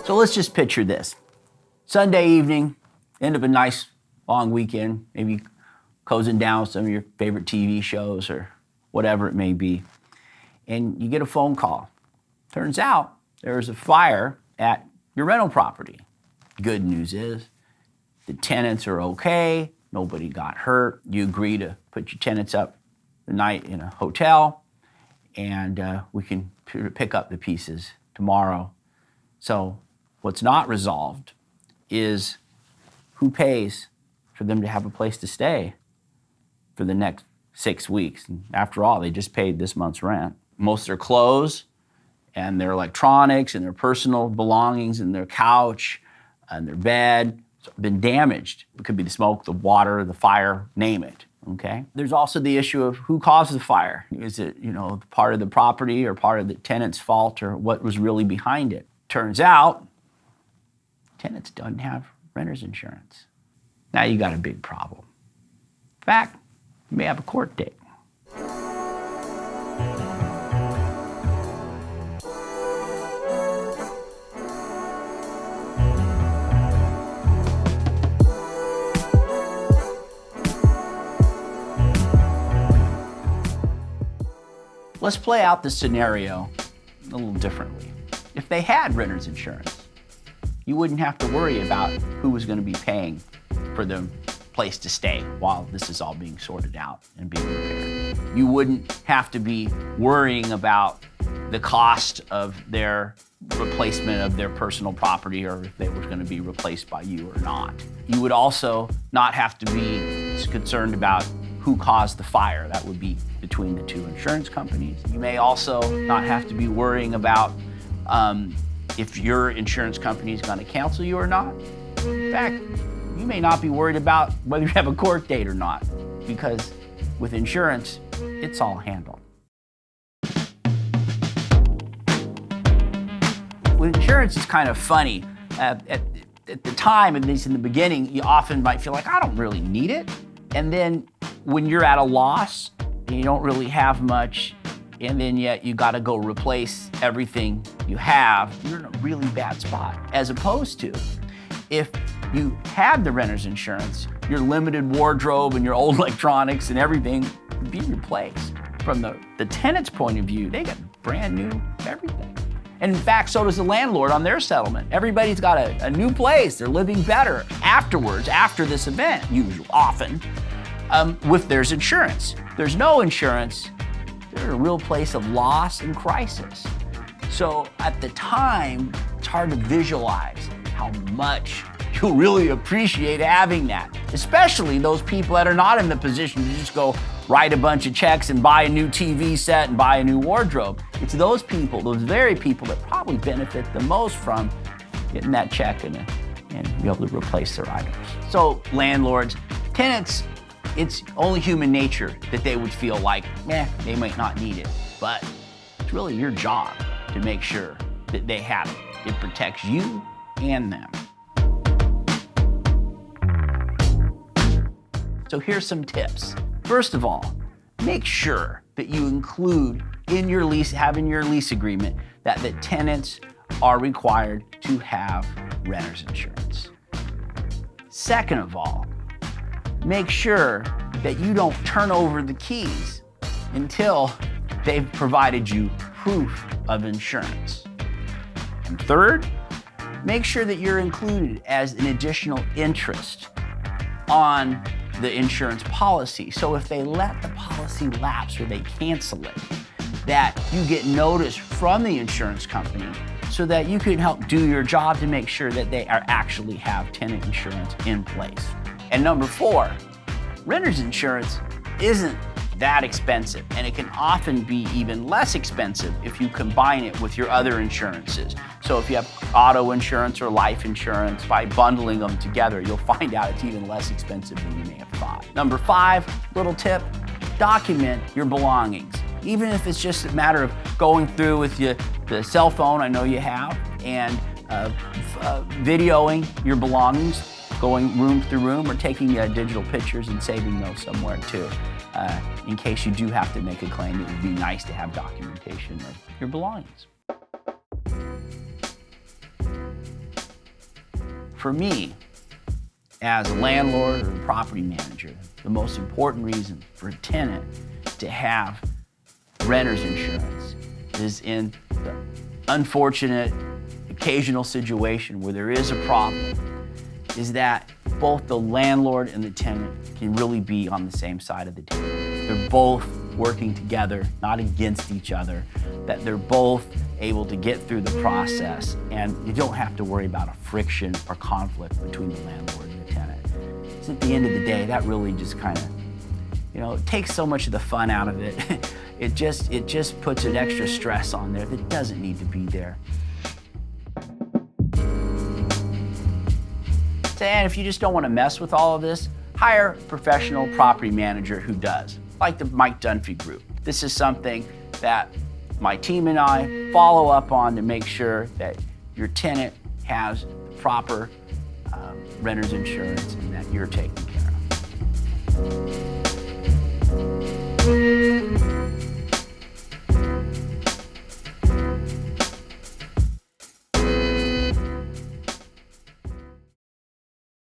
So let's just picture this. Sunday evening, end of a nice long weekend, maybe cozying down with some of your favorite TV shows or whatever it may be. And you get a phone call. Turns out there's a fire at your rental property. Good news is the tenants are okay, nobody got hurt. You agree to put your tenants up the night in a hotel, and we can pick up the pieces tomorrow. So what's not resolved is who pays for them to have a place to stay for the next 6 weeks. And after all, they just paid this month's rent. Most of their clothes and their electronics and their personal belongings and their couch and their bed have been damaged. It could be the smoke, the water, the fire, name it, okay? There's also the issue of who caused the fire. Is it, part of the property or part of the tenant's fault, or what was really behind it? Turns out, tenants don't have renter's insurance. Now you got a big problem. In fact, you may have a court date. Let's play out the scenario a little differently. If they had renter's insurance, you wouldn't have to worry about who was going to be paying for the place to stay while this is all being sorted out and being repaired. You wouldn't have to be worrying about the cost of their replacement of their personal property, or if they were going to be replaced by you or not. You would also not have to be concerned about who caused the fire. That would be between the two insurance companies. You may also not have to be worrying about if your insurance company is going to cancel you or not. In fact, you may not be worried about whether you have a court date or not, because with insurance, it's all handled. With insurance, it's kind of funny. At the time, at least in the beginning, you often might feel like, I don't really need it. And then when you're at a loss, and you don't really have much, and then yet you gotta go replace everything you have, you're in a really bad spot. As opposed to, if you had the renter's insurance, your limited wardrobe and your old electronics and everything would be replaced. From the tenant's point of view, they got brand new everything. And in fact, so does the landlord on their settlement. Everybody's got a new place. They're living better afterwards, after this event, often, with there's insurance. There's no insurance, they're in a real place of loss and crisis. So at the time, it's hard to visualize how much you'll really appreciate having that, especially those people that are not in the position to just go write a bunch of checks and buy a new TV set and buy a new wardrobe. It's those people, those very people, that probably benefit the most from getting that check and be able to replace their items. So landlords, tenants, it's only human nature that they would feel like, they might not need it. But it's really your job to make sure that they have it. It protects you and them. So here's some tips. First of all, make sure that you include in your lease, having your lease agreement, that the tenants are required to have renter's insurance. Second of all, make sure that you don't turn over the keys until they've provided you proof of insurance. And third, make sure that you're included as an additional interest on the insurance policy. So if they let the policy lapse or they cancel it, that you get notice from the insurance company so that you can help do your job to make sure that they actually have tenant insurance in place. And number 4, renter's insurance isn't that expensive, and it can often be even less expensive if you combine it with your other insurances. So if you have auto insurance or life insurance, by bundling them together, you'll find out it's even less expensive than you may have thought. Number 5, little tip, document your belongings. Even if it's just a matter of going through with the cell phone, I know you have, and videoing your belongings, going room through room, or taking digital pictures and saving those somewhere too. In case you do have to make a claim, it would be nice to have documentation of your belongings. For me, as a landlord or a property manager, the most important reason for a tenant to have renter's insurance is in the unfortunate occasional situation where there is a problem, is that both the landlord and the tenant can really be on the same side of the table. They're both working together, not against each other, that they're both able to get through the process, and you don't have to worry about a friction or conflict between the landlord and the tenant. So at the end of the day, that really just kind of, it takes so much of the fun out of it. It just puts an extra stress on there that doesn't need to be there. And if you just don't want to mess with all of this, hire a professional property manager who does, like the Mike Dunphy Group. This is something that my team and I follow up on to make sure that your tenant has the proper renter's insurance and that you're taken care of.